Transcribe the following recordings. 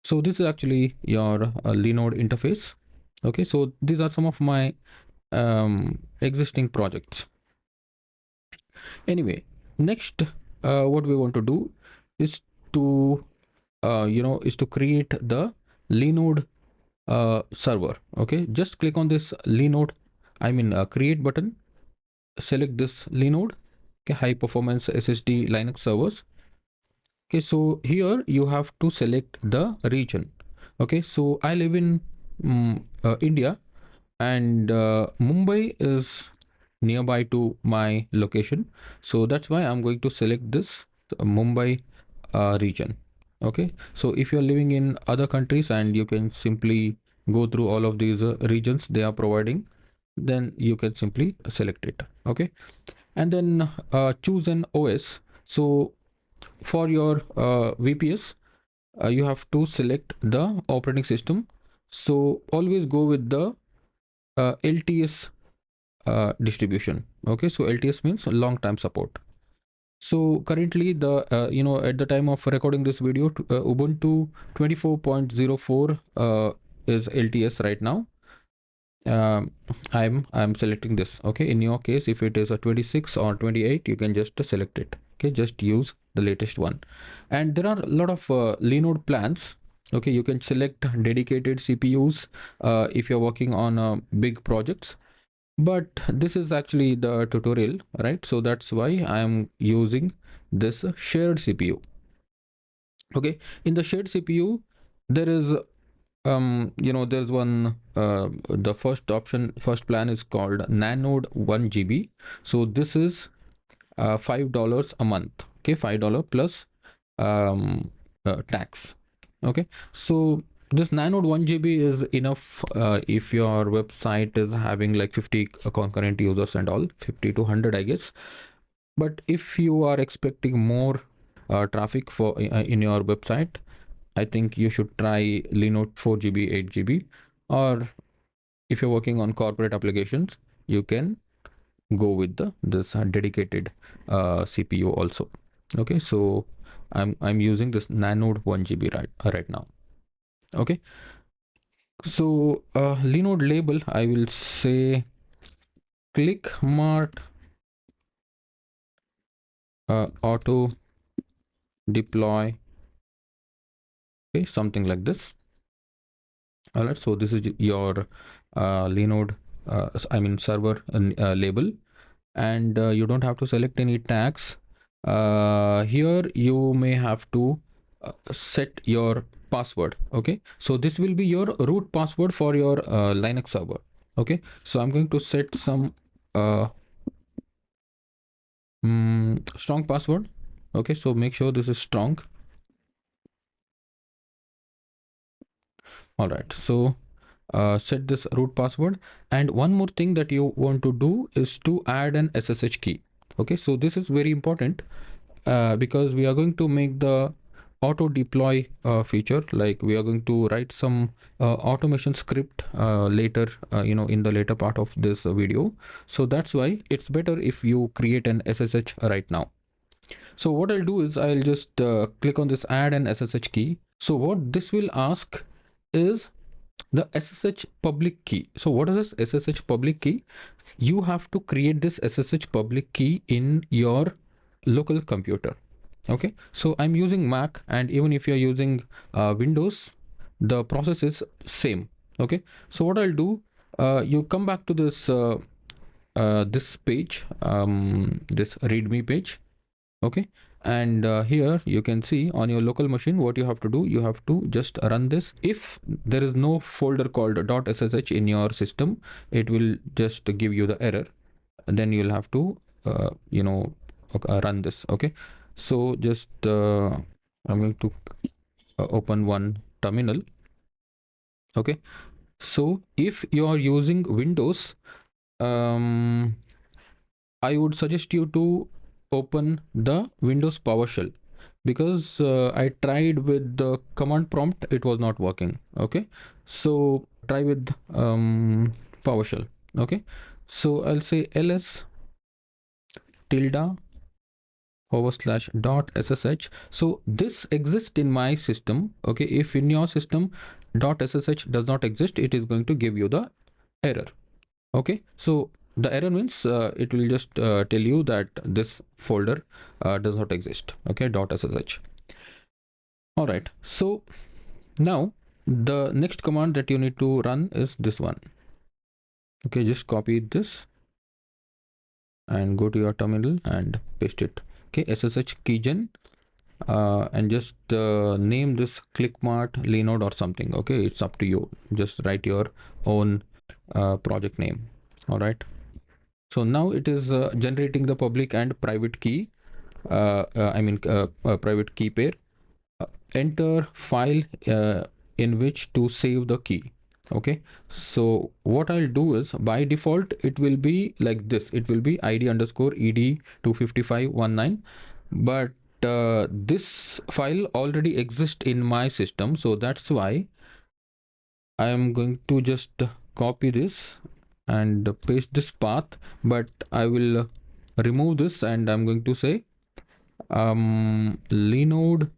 So this is actually your Linode interface. Okay, so these are some of my existing projects. Anyway, next what we want to do is to is to create the Linode server. Okay, just click on this Linode, create button, select this Linode. Okay, high performance SSD Linux servers. Okay, so here you have to select the region. Okay, so I live in India, and Mumbai is nearby to my location, so that's why I'm going to select this Mumbai region. Okay, so if you're living in other countries, and you can simply go through all of these regions they are providing, then you can simply select it. Okay, and then choose an OS. So for your VPS, you have to select the operating system. So always go with the LTS distribution. Okay, so LTS means long time support. So currently the at the time of recording this video, Ubuntu 24.04 is LTS right now. I'm selecting this. Okay, in your case, if it is a 26 or 28, you can just select it. Okay, just use the latest one. And there are a lot of Linode plans. Okay, you can select dedicated CPUs if you're working on big projects, but this is actually the tutorial, right? So that's why I am using this shared CPU. Okay, in the shared CPU, there is there's one the first plan is called Nanode 1 GB. So this is $5 a month. Okay, $5 plus tax. Okay, so this Nanode 1 GB is enough if your website is having like 50 concurrent users and all, 50 to 100 I guess. But if you are expecting more traffic for in your website, I think you should try Linode 4 GB, 8 GB, or if you're working on corporate applications, you can go with this dedicated CPU also. Okay, so I'm using this Nanode 1 GB right now. Okay, so Linode label, I will say click mart auto deploy. Okay, something like this. All right, so this is your Linode server label, and you don't have to select any tags. Here you may have to set your password. Okay, so this will be your root password for your Linux server. Okay, so I'm going to set some strong password. Okay, so make sure this is strong. All right, so set this root password, and one more thing that you want to do is to add an SSH key. Okay, so this is very important because we are going to make the auto deploy feature. Like we are going to write some automation script later, in the later part of this video. So that's why it's better if you create an SSH right now. So what I'll do is I'll just click on this add an SSH key. So what this will ask is the SSH public key. So what is this SSH public key? You have to create this SSH public key in your local computer. Okay, so I'm using Mac, and even if you're using Windows, the process is same. Okay, so what I'll do, you come back to this page, this readme page. Okay, and here you can see on your local machine what you have to do. You have to just run this. If there is no folder called .ssh in your system, it will just give you the error. Then you'll have to run this. Okay, so just I'm going to open one terminal. Okay, so if you are using Windows, I would suggest you to open the Windows PowerShell, because I tried with the command prompt, it was not working. Okay, so try with PowerShell. Okay, so I'll say ls tilde dot ssh. So this exists in my system. Okay, if in your system dot ssh does not exist, it is going to give you the error. Okay, so the error means it will just tell you that this folder does not exist. Okay, dot ssh. All right, so now the next command that you need to run is this one. Okay, just copy this and go to your terminal and paste it. Okay, ssh keygen, and just name this clickmart linode or something. Okay, it's up to you. Just write your own project name. All right, so now it is generating the public and private key, private key pair. Enter file in which to save the key. Okay, so what I'll do is, by default it will be like this. It will be id underscore ed 25519, but this file already exists in my system, so that's why I am going to just copy this and paste this path, but I will remove this and I'm going to say Linode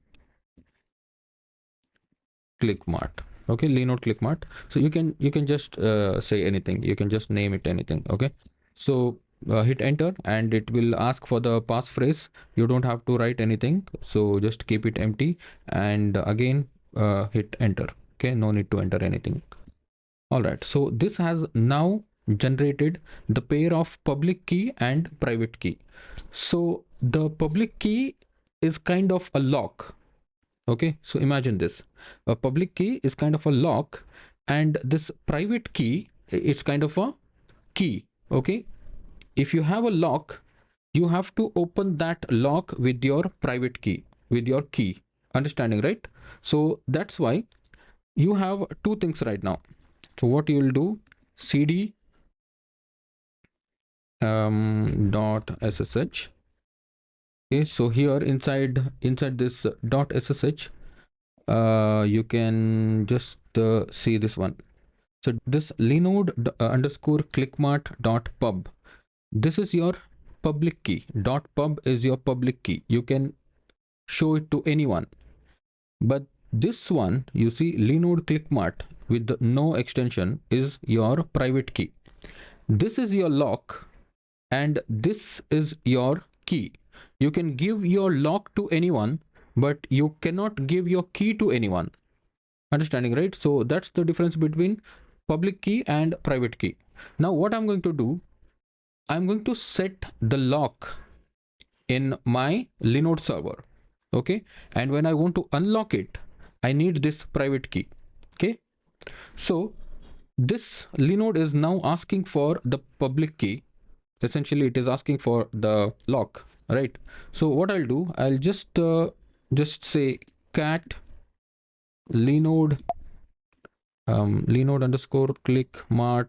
clickmart. Okay, Linode clickmart. So you can just say anything, you can just name it anything. Okay, so hit enter and it will ask for the passphrase. You don't have to write anything, so just keep it empty and again hit enter. Okay, no need to enter anything. All right, so this has now generated the pair of public key and private key. So the public key is kind of a lock. Okay, so imagine this. A public key is kind of a lock, and this private key is kind of a key. Okay, if you have a lock, you have to open that lock with your private key, with your key. Understanding, right? So that's why you have two things right now. So what you will do, cd dot ssh. Okay, so here inside this dot ssh, you can just see this one. So this linode underscore clickmart dot pub, this is your public key. Dot pub is your public key, you can show it to anyone. But this one, you see, linode clickmart with no extension is your private key. This is your lock and this is your key. You can give your lock to anyone, but you cannot give your key to anyone. Understanding, right? So that's the difference between public key and private key. Now what I'm going to do, I'm going to set the lock in my Linode server. Okay, and when I want to unlock it, I need this private key. Okay, so this Linode is now asking for the public key. Essentially it is asking for the lock, right? So what I'll do, I'll just say cat linode linode underscore clickmart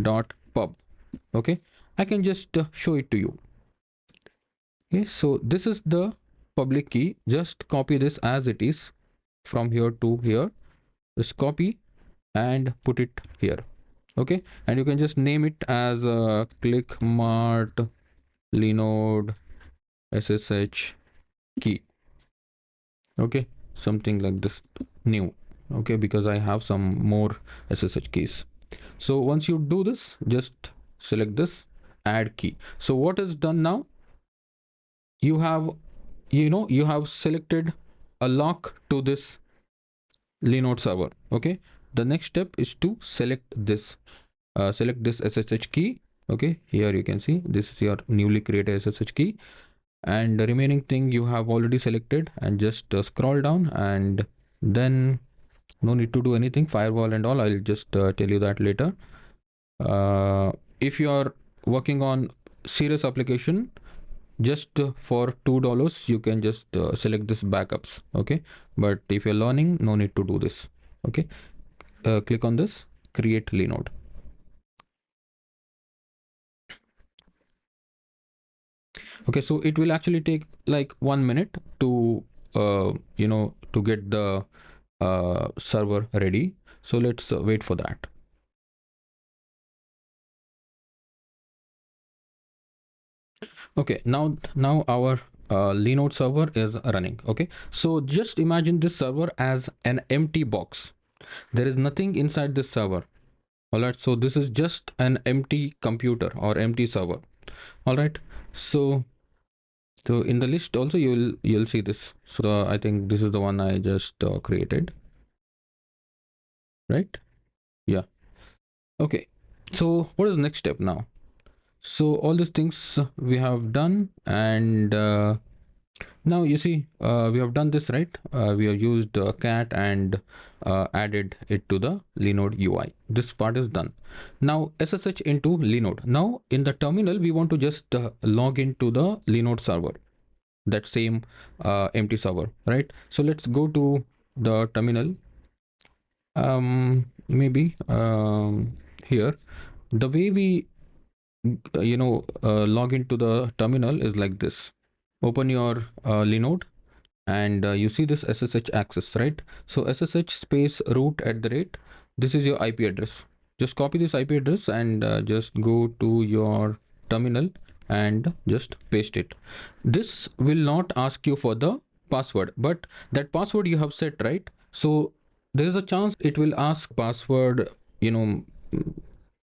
dot pub. Okay, I can just show it to you. Okay, so this is the public key. Just copy this as it is from here to here. Just copy and put it here. Okay, and you can just name it as clickmart linode ssh key. Okay, something like this, new. Okay, because I have some more ssh keys. So once you do this, just select this, add key. So what is done now, you have you have selected a lock to this Linode server. Okay, the next step is to select this ssh key. Okay, here you can see this is your newly created ssh key, and the remaining thing you have already selected, and just scroll down, and then no need to do anything, firewall and all, I'll just tell you that later. If you are working on serious application, just for $2 you can just select this backups. Okay, but if you're learning, no need to do this. Okay, click on this create Linode. Okay, so it will actually take like 1 minute to to get the server ready. So let's wait for that. Okay, now our Linode server is running. Okay, so just imagine this server as an empty box. There is nothing inside this server. All right, so this is just an empty computer or empty server. All right, so in the list also you'll see this. So I think this is the one I just created, right? Yeah. Okay, so what is the next step now? So all these things we have done, and now you see we have done this, right? We have used cat and added it to the Linode UI. This part is done. Now SSH into Linode. Now in the terminal we want to just log into the Linode server, that same empty server, right? So let's go to the terminal. Maybe here the way we log into the terminal is like this. Open your Linode, and you see this SSH access, right? So SSH space root at the rate, this is your IP address. Just copy this IP address and just go to your terminal and just paste it. This will not ask you for the password, but that password you have set, right? So there is a chance it will ask password,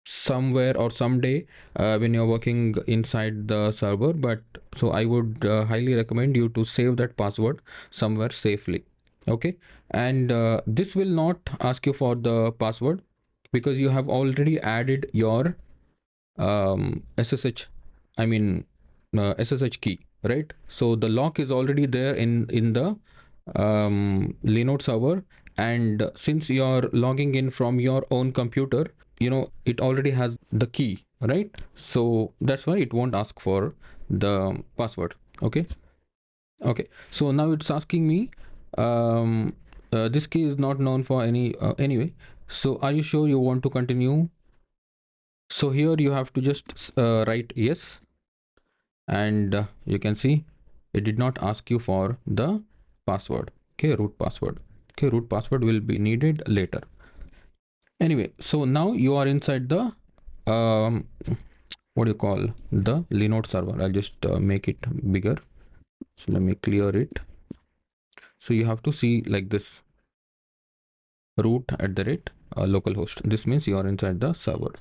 somewhere or someday when you're working inside the server. But so I would highly recommend you to save that password somewhere safely. Okay, and this will not ask you for the password because you have already added your SSH, I mean SSH key, right? So the lock is already there in the Linode server, and since you're logging in from your own computer, it already has the key, right? So that's why it won't ask for the password. Okay. Okay, so now it's asking me this key is not known for any anyway. So are you sure you want to continue? So here you have to just write yes, and you can see it did not ask you for the password. Okay, root password. Okay, root password will be needed later. Anyway, so now you are inside the what do you call, the Linode server. I'll just make it bigger. So let me clear it. So you have to see like this, root at the rate localhost. This means you are inside the server.